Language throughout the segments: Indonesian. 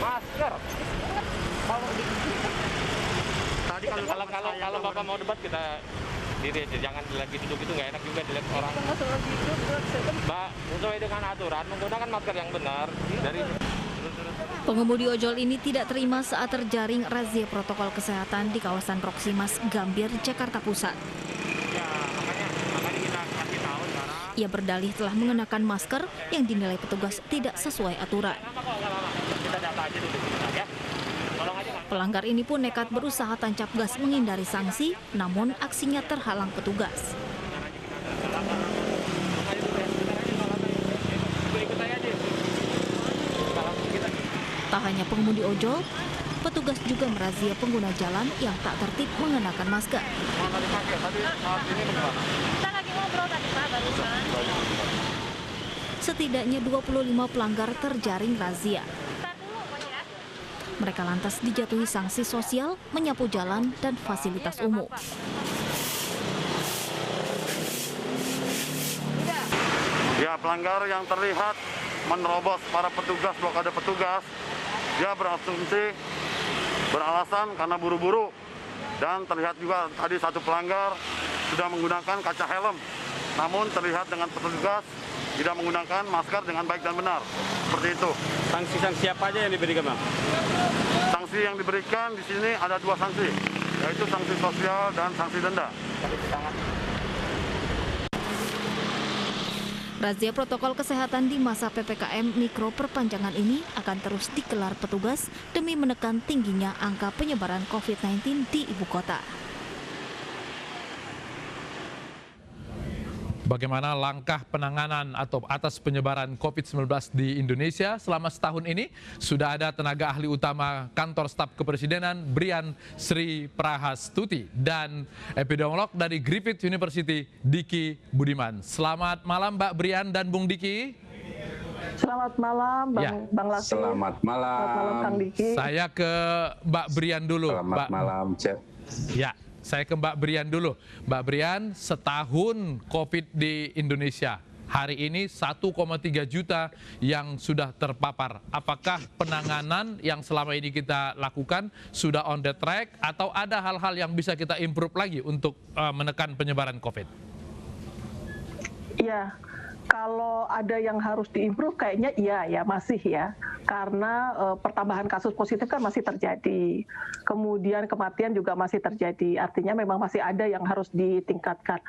Masker. Tadi Kalau Bapak mau debat kita diri aja, jangan lagi duduk itu nggak enak juga dilihat orang. Mbak, sesuai dengan aturan menggunakan masker yang benar dari Pengemudi ojol ini tidak terima saat terjaring razia protokol kesehatan di kawasan Proximas, Gambir, Jakarta Pusat. ya, makanya kita kasih tahu sekarang. Ia berdalih telah mengenakan masker yang dinilai petugas tidak sesuai aturan. Nggak lama. Kita data aja dulu ya. Tolong aja Mas. Pelanggar ini pun nekat berusaha tancap gas menghindari sanksi, namun aksinya terhalang petugas. Tak hanya pengemudi ojol, petugas juga merazia pengguna jalan yang tak tertib mengenakan masker. Kita lagi ngobrol tadi Pak barusan. Setidaknya 25 pelanggar terjaring razia. Ntar dulu Bos ya. Mereka lantas dijatuhi sanksi sosial, menyapu jalan dan fasilitas umum. Ya, pelanggar yang terlihat menerobos para petugas, blokade petugas, dia beralasan karena buru-buru. Dan terlihat juga tadi satu pelanggar sudah menggunakan kaca helm, namun terlihat dengan petugas tidak menggunakan masker dengan baik dan benar. Seperti itu. sanksi-sanksi apa aja yang diberikan, Bang? Sanksi yang diberikan di sini ada 2 sanksi, yaitu sanksi sosial dan sanksi denda. Razia protokol kesehatan di masa PPKM Mikro perpanjangan ini akan terus digelar petugas demi menekan tingginya angka penyebaran COVID-19 di ibu kota. Bagaimana langkah penanganan atau atas penyebaran COVID-19 di Indonesia selama setahun ini? Sudah ada tenaga ahli utama Kantor Staf Kepresidenan Brian Sri Prahastuti dan epidemiolog dari Griffith University Diki Budiman. Selamat malam Mbak Brian dan Bung Diki. Selamat malam Bang Latif. Selamat malam. Selamat malam Kang Diki. Saya ke Mbak Brian dulu. Selamat malam, Cep. Ya. Saya ke Mbak Brian dulu. Mbak Brian, setahun COVID di Indonesia. Hari ini 1,3 juta yang sudah terpapar. Apakah penanganan yang selama ini kita lakukan sudah on the track atau ada hal-hal yang bisa kita improve lagi untuk menekan penyebaran COVID? Iya, kalau ada yang harus diimprove kayaknya iya ya masih ya. Karena pertambahan kasus positif kan masih terjadi. Kemudian kematian juga masih terjadi. Artinya memang masih ada yang harus ditingkatkan,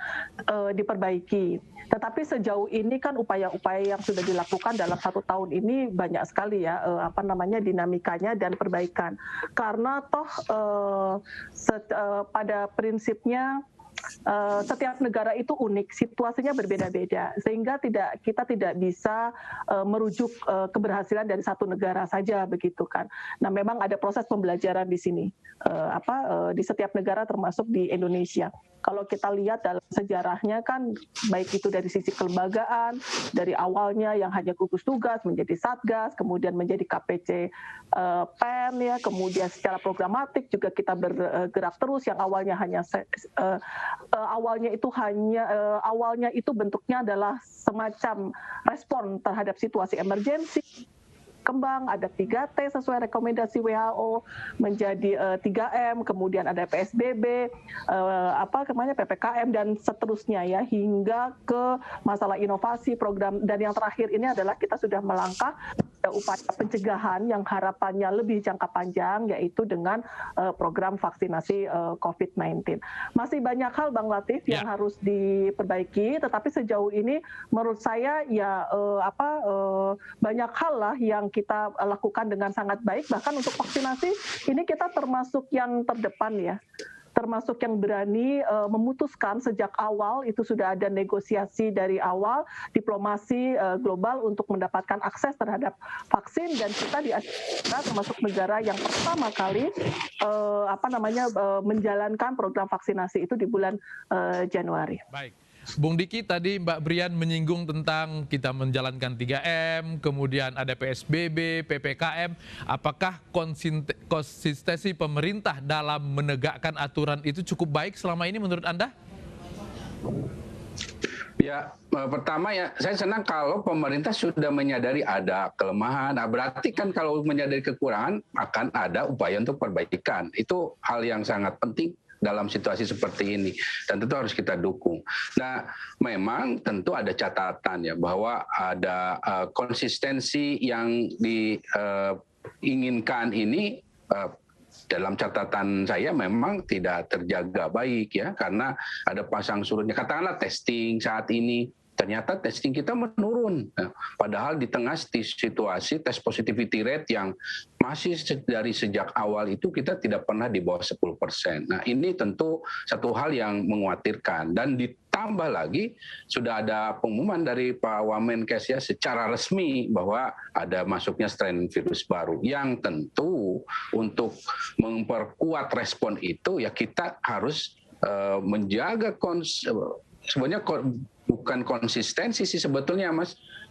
diperbaiki. Tetapi sejauh ini kan upaya-upaya yang sudah dilakukan dalam 1 tahun ini banyak sekali ya dinamikanya dan perbaikan. Karena toh pada prinsipnya setiap negara itu unik, situasinya berbeda-beda, sehingga kita tidak bisa merujuk keberhasilan dari satu negara saja begitu kan. Nah, memang ada proses pembelajaran di sini, di setiap negara termasuk di Indonesia. Kalau kita lihat dalam sejarahnya kan, baik itu dari sisi kelembagaan, dari awalnya yang hanya gugus tugas menjadi satgas, kemudian menjadi KPC PEN ya, kemudian secara programatik juga kita bergerak terus, yang awalnya hanya awalnya itu bentuknya adalah semacam respon terhadap situasi emergensi. Kembang, ada 3T sesuai rekomendasi WHO, menjadi 3M, kemudian ada PSBB, PPKM dan seterusnya ya, hingga ke masalah inovasi program, dan yang terakhir ini adalah kita sudah melangkah upaya pencegahan yang harapannya lebih jangka panjang, yaitu dengan program vaksinasi COVID-19. Masih banyak hal Bang Latif yang harus diperbaiki, tetapi sejauh ini menurut saya ya banyak hal lah yang kita lakukan dengan sangat baik. Bahkan untuk vaksinasi ini kita termasuk yang terdepan ya, termasuk yang berani memutuskan sejak awal. Itu sudah ada negosiasi dari awal, diplomasi global untuk mendapatkan akses terhadap vaksin, dan kita termasuk negara yang pertama kali menjalankan program vaksinasi itu di bulan Januari. Baik. Bung Diki, tadi Mbak Brian menyinggung tentang kita menjalankan 3M, kemudian ada PSBB, PPKM. Apakah konsistensi pemerintah dalam menegakkan aturan itu cukup baik selama ini menurut Anda? Ya, pertama ya, saya senang kalau pemerintah sudah menyadari ada kelemahan. Nah, berarti kan kalau menyadari kekurangan akan ada upaya untuk perbaikan. Itu hal yang sangat penting dalam situasi seperti ini, dan tentu harus kita dukung. Nah, memang tentu ada catatan ya bahwa ada konsistensi yang diinginkan ini. Dalam catatan saya memang tidak terjaga baik ya, karena ada pasang surutnya. Katakanlah testing saat ini, ternyata testing kita menurun. Nah, padahal di tengah situasi tes positivity rate yang masih dari sejak awal itu kita tidak pernah di bawah 10%. Nah, ini tentu satu hal yang mengkhawatirkan. Dan ditambah lagi sudah ada pengumuman dari Pak Wamenkes ya secara resmi bahwa ada masuknya strain virus baru, yang tentu untuk memperkuat respon itu ya kita harus menjaga sebenarnya bukan konsistensi sih sebetulnya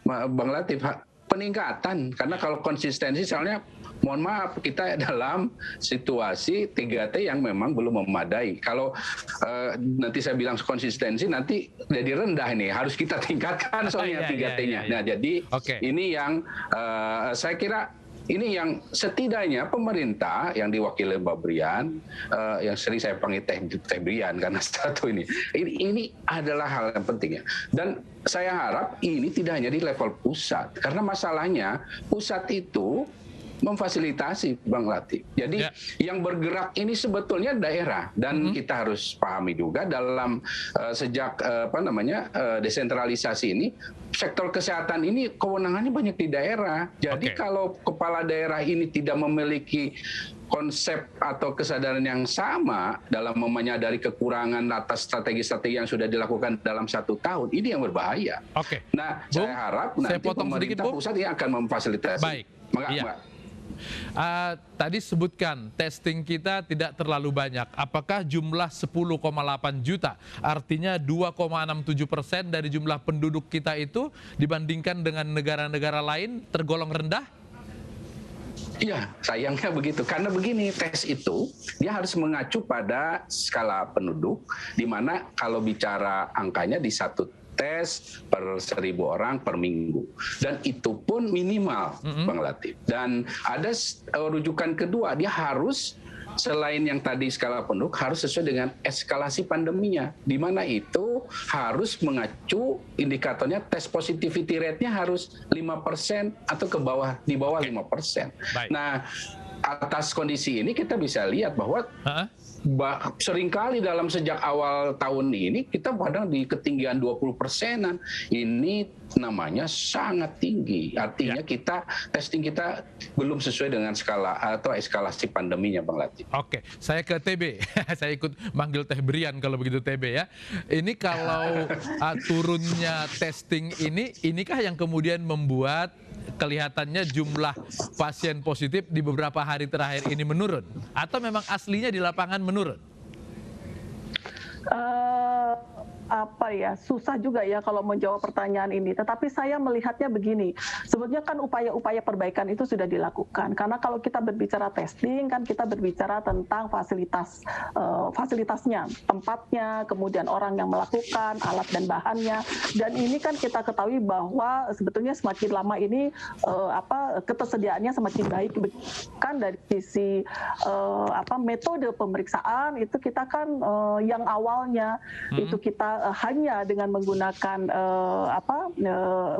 Bang Latif, peningkatan. Karena kalau konsistensi soalnya mohon maaf kita dalam situasi 3T yang memang belum memadai. Kalau nanti saya bilang konsistensi nanti jadi rendah ini, harus kita tingkatkan soalnya 3T-nya. Nah, jadi ini yang saya kira ini yang setidaknya pemerintah yang diwakili Mbak Brian, yang sering saya panggil Teh Brian karena satu ini adalah hal yang penting ya. Dan saya harap ini tidak hanya di level pusat, karena masalahnya pusat itu memfasilitasi Bang Latif. Jadi yang bergerak ini sebetulnya daerah, dan kita harus pahami juga dalam sejak desentralisasi ini, sektor kesehatan ini kewenangannya banyak di daerah. Jadi kalau kepala daerah ini tidak memiliki konsep atau kesadaran yang sama dalam menyadari kekurangan atas strategi-strategi yang sudah dilakukan dalam 1 tahun, ini yang berbahaya. Nah, saya harap nanti pemerintah pusat ini akan memfasilitasi. Baik. Tadi sebutkan testing kita tidak terlalu banyak. Apakah jumlah 10,8 juta, artinya 2,67% dari jumlah penduduk kita itu dibandingkan dengan negara-negara lain tergolong rendah? Iya, sayangnya begitu. Karena begini, tes itu dia harus mengacu pada skala penduduk, di mana kalau bicara angkanya di 1 tes per 1.000 orang per minggu, dan itu pun minimal Bang Latif. Dan ada rujukan kedua, dia harus selain yang tadi skala penduduk harus sesuai dengan eskalasi pandeminya, di mana itu harus mengacu indikatornya tes positivity rate-nya harus 5% atau di bawah 5%. Nah, atas kondisi ini kita bisa lihat bahwa seringkali dalam sejak awal tahun ini kita padahal di ketinggian 20%-an. Ini namanya sangat tinggi. Artinya kita testing kita belum sesuai dengan skala atau eskalasi pandeminya Bang Latif. Oke, saya ke TB. Saya ikut manggil Teh Brian kalau begitu TB ya. Ini kalau turunnya testing inikah yang kemudian membuat kelihatannya jumlah pasien positif di beberapa hari terakhir ini menurun? Atau memang aslinya di lapangan menurun? Susah juga ya kalau menjawab pertanyaan ini. Tetapi saya melihatnya begini, sebetulnya kan upaya-upaya perbaikan itu sudah dilakukan. Karena kalau kita berbicara testing, kan kita berbicara tentang fasilitasnya, tempatnya, kemudian orang yang melakukan, alat dan bahannya. Dan ini kan kita ketahui bahwa sebetulnya semakin lama ini ketersediaannya semakin baik. Kan dari sisi metode pemeriksaan itu kita kan yang awalnya itu kita hanya dengan menggunakan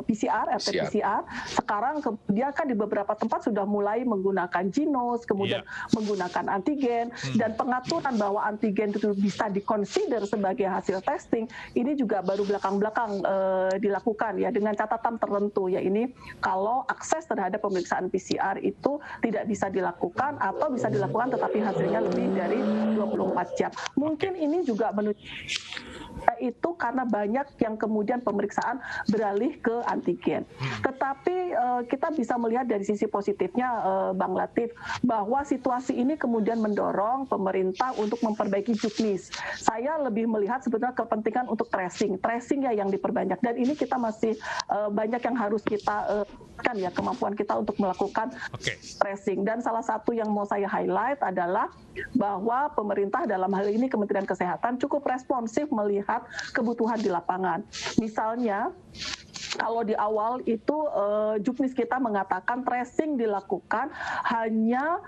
PCR, RT-PCR. Sekarang kemudian kan di beberapa tempat sudah mulai menggunakan Ginos, kemudian menggunakan antigen, dan pengaturan bahwa antigen itu bisa dikonsider sebagai hasil testing, ini juga baru belakang-belakang dilakukan ya, dengan catatan tertentu, ya ini kalau akses terhadap pemeriksaan PCR itu tidak bisa dilakukan atau bisa dilakukan tetapi hasilnya lebih dari 24 jam. Mungkin ini juga itu karena banyak yang kemudian pemeriksaan beralih ke antigen. Tetapi kita bisa melihat dari sisi positifnya Bang Latif, bahwa situasi ini kemudian mendorong pemerintah untuk memperbaiki juknis. Saya lebih melihat sebetulnya kepentingan untuk tracing ya yang diperbanyak, dan ini kita masih banyak yang harus kita kan ya, kemampuan kita untuk melakukan tracing. Dan salah satu yang mau saya highlight adalah bahwa pemerintah dalam hal ini Kementerian Kesehatan cukup responsif melihat melihat kebutuhan di lapangan. Misalnya, kalau di awal itu Juknis kita mengatakan tracing dilakukan hanya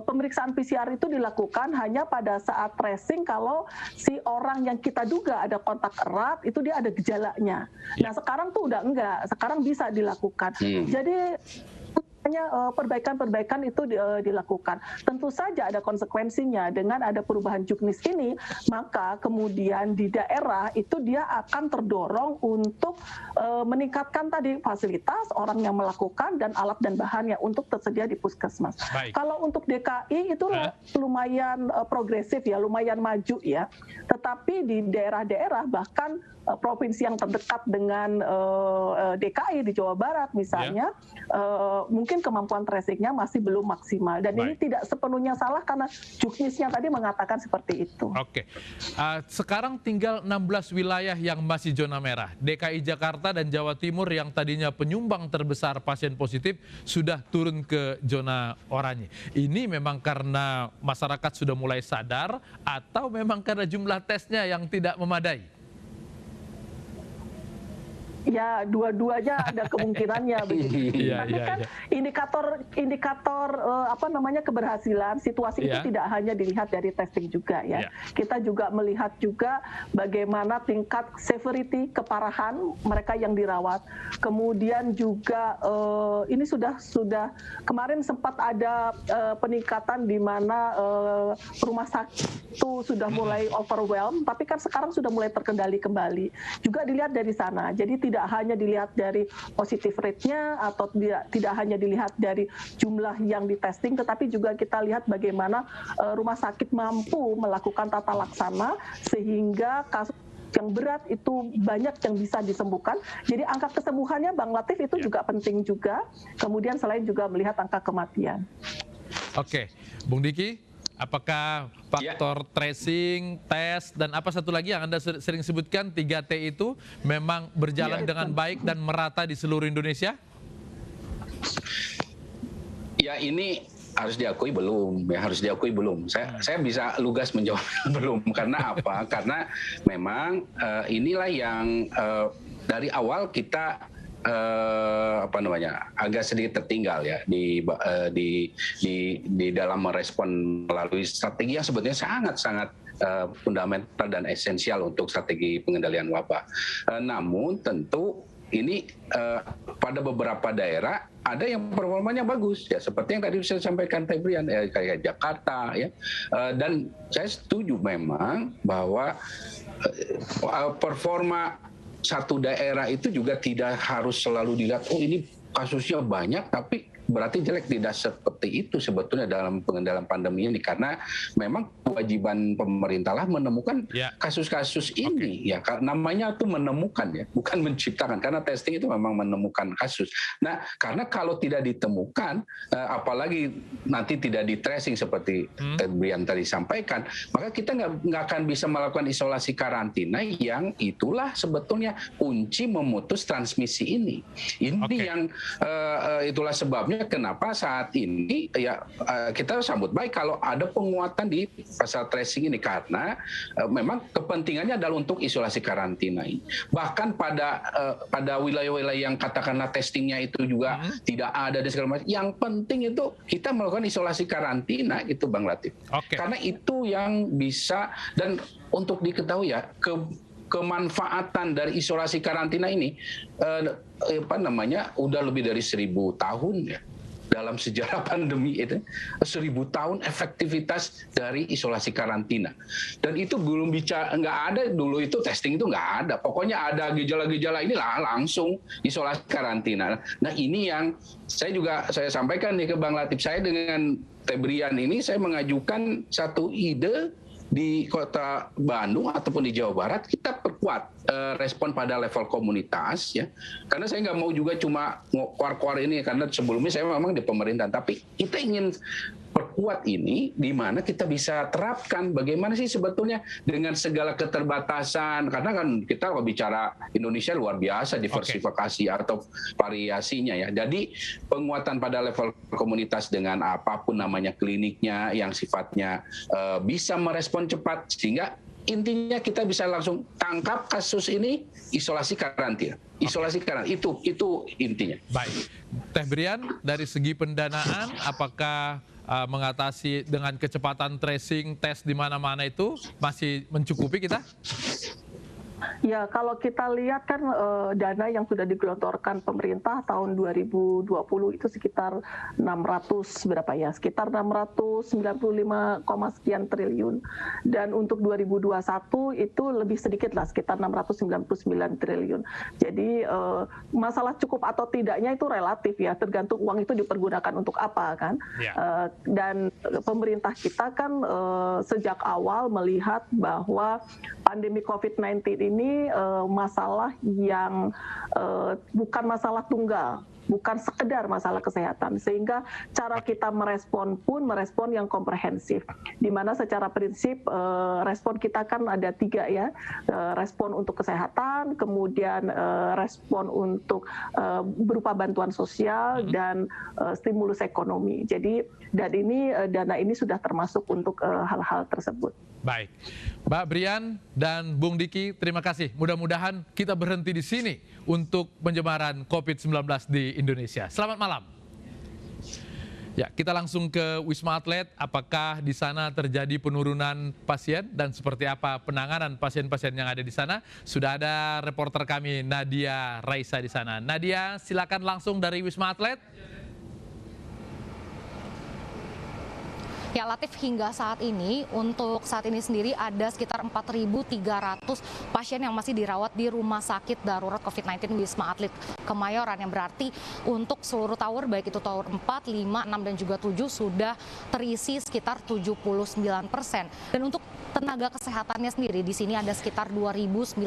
pemeriksaan PCR itu dilakukan hanya pada saat tracing kalau si orang yang kita duga ada kontak erat itu dia ada gejalanya. Nah sekarang tuh udah enggak, sekarang bisa dilakukan. Jadi perbaikan-perbaikan itu dilakukan. Tentu saja ada konsekuensinya dengan ada perubahan Juknis ini, maka kemudian di daerah itu dia akan terdorong untuk meningkatkan tadi fasilitas orang yang melakukan dan alat dan bahannya untuk tersedia di puskesmas. Baik. Kalau untuk DKI itu lumayan progresif ya, lumayan maju ya. Tetapi di daerah-daerah bahkan provinsi yang terdekat dengan DKI di Jawa Barat misalnya, mungkin kemampuan tracingnya masih belum maksimal. Dan ini tidak sepenuhnya salah karena Juknisnya tadi mengatakan seperti itu. Oke, sekarang tinggal 16 wilayah yang masih zona merah. DKI Jakarta dan Jawa Timur yang tadinya penyumbang terbesar pasien positif sudah turun ke zona oranye. Ini memang karena masyarakat sudah mulai sadar atau memang karena jumlah tesnya yang tidak memadai? Ya, dua-duanya ada kemungkinannya begitu. Tapi kan indikator apa namanya keberhasilan situasi itu tidak hanya dilihat dari testing juga ya. Kita juga melihat juga bagaimana tingkat severity keparahan mereka yang dirawat. Kemudian juga ini sudah kemarin sempat ada peningkatan di mana rumah sakit itu sudah mulai overwhelmed, tapi kan sekarang sudah mulai terkendali kembali. Juga dilihat dari sana. Jadi tidak hanya dilihat dari positive rate-nya atau tidak hanya dilihat dari jumlah yang di testing, tetapi juga kita lihat bagaimana rumah sakit mampu melakukan tata laksana sehingga kasus yang berat itu banyak yang bisa disembuhkan. Jadi angka kesembuhannya Bang Latif itu juga penting juga. Kemudian selain juga melihat angka kematian. Oke, Bung Diki, apakah faktor tracing, tes, dan apa satu lagi yang Anda sering sebutkan 3T itu memang berjalan dengan baik dan merata di seluruh Indonesia? Ya ini harus diakui belum, ya harus diakui belum. Saya bisa lugas menjawab belum. Karena apa? Karena memang inilah yang dari awal kita apa namanya agak sedikit tertinggal ya di dalam merespon melalui strategi yang sebetulnya sangat fundamental dan esensial untuk strategi pengendalian wabah. Namun tentu ini pada beberapa daerah ada yang performanya bagus ya, seperti yang tadi saya sampaikan Febrian kayak Jakarta ya, dan saya setuju memang bahwa performa satu daerah itu juga tidak harus selalu dilihat, oh ini kasusnya banyak tapi berarti jelek. Tidak seperti itu sebetulnya dalam pengendalian pandemi ini, karena memang kewajiban pemerintah lah menemukan kasus-kasus ini ya, namanya itu menemukan ya, bukan menciptakan, karena testing itu memang menemukan kasus. Nah karena kalau tidak ditemukan, apalagi nanti tidak di tracing seperti Brian tadi sampaikan, maka kita nggak akan bisa melakukan isolasi karantina yang itulah sebetulnya kunci memutus transmisi ini. Ini yang itulah sebabnya kenapa saat ini ya kita sambut baik kalau ada penguatan di pasal tracing ini, karena memang kepentingannya adalah untuk isolasi karantina ini. Bahkan pada wilayah-wilayah yang katakanlah testingnya itu juga tidak ada dan segala macam, yang penting itu kita melakukan isolasi karantina itu Bang Latif. Karena itu yang bisa, dan untuk diketahui ya kemanfaatan dari isolasi karantina ini apa namanya udah lebih dari 1000 tahun ya. Dalam sejarah pandemi itu 1000 tahun efektivitas dari isolasi karantina, dan itu belum bicara, nggak ada dulu itu testing itu nggak ada, pokoknya ada gejala-gejala inilah langsung isolasi karantina. Nah ini yang saya sampaikan nih ke Bang Latif, saya dengan Febrian ini saya mengajukan satu ide di Kota Bandung ataupun di Jawa Barat, kita perkuat respon pada level komunitas ya, karena saya nggak mau juga cuma kuar-kuar ini, karena sebelumnya saya memang di pemerintahan, tapi kita ingin perkuat ini di mana kita bisa terapkan bagaimana sih sebetulnya dengan segala keterbatasan, karena kan kita kalau bicara Indonesia luar biasa diversifikasi atau variasinya ya. Jadi penguatan pada level komunitas dengan apapun namanya kliniknya yang sifatnya bisa merespon cepat, sehingga intinya kita bisa langsung tangkap kasus ini, isolasi karantina. Isolasi karantina itu intinya. Baik, Teh Brian, dari segi pendanaan, apakah mengatasi dengan kecepatan tracing tes di mana-mana itu masih mencukupi kita? Ya, kalau kita lihat kan dana yang sudah digelontorkan pemerintah tahun 2020 itu sekitar 600 berapa ya? Sekitar 695, sekian triliun. Dan untuk 2021 itu lebih sedikit lah, sekitar 699 triliun. Jadi masalah cukup atau tidaknya itu relatif ya, tergantung uang itu dipergunakan untuk apa kan. Yeah. Dan pemerintah kita kan sejak awal melihat bahwa pandemi COVID-19 ini masalah yang bukan masalah tunggal, bukan sekedar masalah kesehatan, sehingga cara kita merespon pun merespon yang komprehensif, di mana secara prinsip respon kita kan ada 3 ya, respon untuk kesehatan, kemudian respon untuk berupa bantuan sosial dan stimulus ekonomi. Jadi dana ini sudah termasuk untuk hal-hal tersebut. Baik, Mbak Brian dan Bung Diki, terima kasih. Mudah-mudahan kita berhenti di sini untuk penyebaran COVID-19 di Indonesia. Selamat malam. Ya, kita langsung ke Wisma Atlet. Apakah di sana terjadi penurunan pasien dan seperti apa penanganan pasien-pasien yang ada di sana? Sudah ada reporter kami Nadia Raisa di sana. Nadia, silakan langsung dari Wisma Atlet. Ya, Latif, hingga saat ini, untuk saat ini sendiri ada sekitar 4.300 pasien yang masih dirawat di Rumah Sakit Darurat COVID-19 Wisma Atlet Kemayoran, yang berarti untuk seluruh tower, baik itu tower 4, 5, 6, dan juga 7, sudah terisi sekitar 79%. Dan untuk tenaga kesehatannya sendiri, di sini ada sekitar 2.949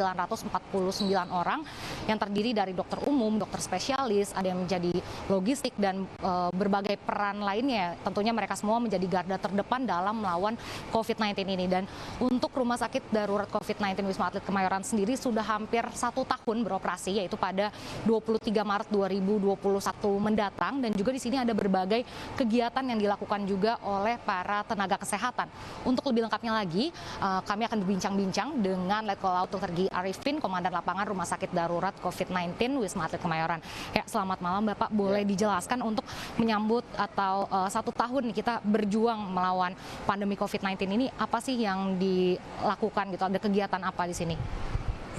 orang yang terdiri dari dokter umum, dokter spesialis, ada yang menjadi logistik, dan berbagai peran lainnya. Tentunya mereka semua menjadi garda terdepan dalam melawan COVID-19 ini. Dan untuk Rumah Sakit Darurat COVID-19 Wisma Atlet Kemayoran sendiri sudah hampir 1 tahun beroperasi, yaitu pada 23 Maret 2021 mendatang. Dan juga di sini ada berbagai kegiatan yang dilakukan juga oleh para tenaga kesehatan. Untuk lebih lengkapnya lagi, kami akan berbincang-bincang dengan Letkol Laut Dr. Gi Arifin, Komandan Lapangan Rumah Sakit Darurat COVID-19 Wisma Atlet Kemayoran. Ya, selamat malam Bapak, boleh dijelaskan untuk menyambut atau 1 tahun nih kita berjuang melawan pandemi COVID-19 ini, apa sih yang dilakukan gitu? Ada kegiatan apa di sini?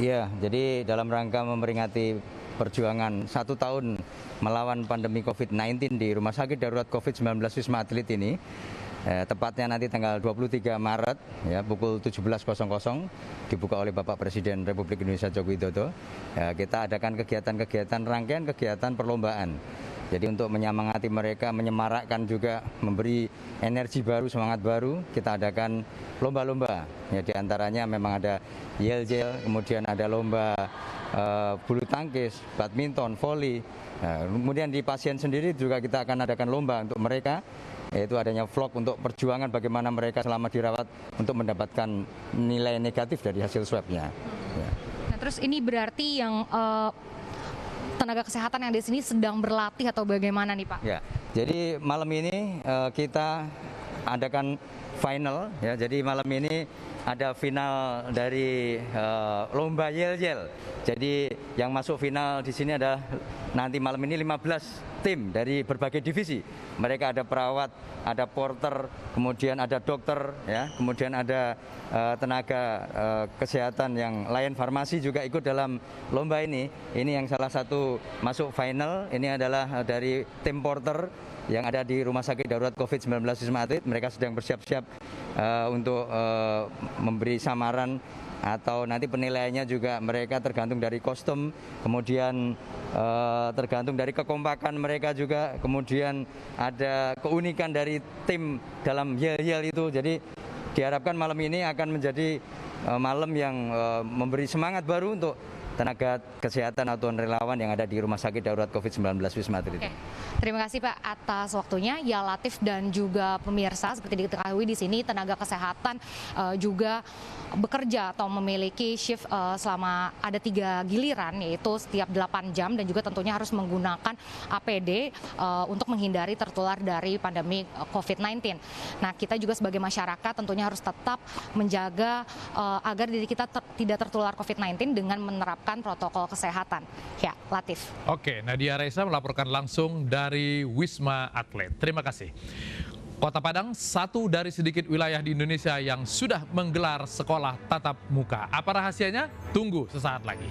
Iya, jadi dalam rangka memperingati perjuangan 1 tahun melawan pandemi COVID-19 di Rumah Sakit Darurat COVID-19 Wisma Atlet ini, tepatnya nanti tanggal 23 Maret ya, pukul 17.00 dibuka oleh Bapak Presiden Republik Indonesia Joko Widodo. Ya, kita adakan kegiatan-kegiatan, rangkaian kegiatan perlombaan. Jadi untuk menyemangati mereka, menyemarakkan juga, memberi energi baru, semangat baru, kita adakan lomba-lomba. Ya, di antaranya memang ada yel-yel, kemudian ada lomba bulu tangkis, badminton, voli. Nah, kemudian di pasien sendiri juga kita akan adakan lomba untuk mereka, yaitu adanya vlog untuk perjuangan bagaimana mereka selama dirawat untuk mendapatkan nilai negatif dari hasil swabnya. Ya. Nah, terus ini berarti yang tenaga kesehatan yang di sini sedang berlatih atau bagaimana nih Pak? Ya, jadi malam ini kita adakan final ya. Jadi malam ini ada final dari lomba yel-yel. Jadi yang masuk final di sini ada nanti malam ini 15 tim dari berbagai divisi. Mereka ada perawat, ada porter, kemudian ada dokter, ya, kemudian ada tenaga kesehatan yang lain, farmasi juga ikut dalam lomba ini. Ini yang salah satu masuk final. Ini adalah dari tim porter yang ada di Rumah Sakit Darurat COVID-19 Wisma Atlet. Mereka sedang bersiap-siap untuk memberi samaran, atau nanti penilaiannya juga mereka tergantung dari kostum, kemudian tergantung dari kekompakan mereka juga, kemudian ada keunikan dari tim dalam yel-yel itu. Jadi diharapkan malam ini akan menjadi malam yang memberi semangat baru untuk tenaga kesehatan atau relawan yang ada di Rumah Sakit Darurat COVID-19 Wisma Atlet. Oke. Terima kasih Pak atas waktunya. Ya Latif dan juga pemirsa, seperti diketahui di sini tenaga kesehatan juga bekerja atau memiliki shift selama ada 3 giliran, yaitu setiap 8 jam dan juga tentunya harus menggunakan APD untuk menghindari tertular dari pandemi COVID-19. Nah, kita juga sebagai masyarakat tentunya harus tetap menjaga agar diri kita tidak tertular COVID-19 dengan menerapkan protokol kesehatan. Ya, Latif. Oke, Nadia Raisa melaporkan langsung dari Wisma Atlet. Terima kasih. Kota Padang satu dari sedikit wilayah di Indonesia yang sudah menggelar sekolah tatap muka. Apa rahasianya? Tunggu sesaat lagi.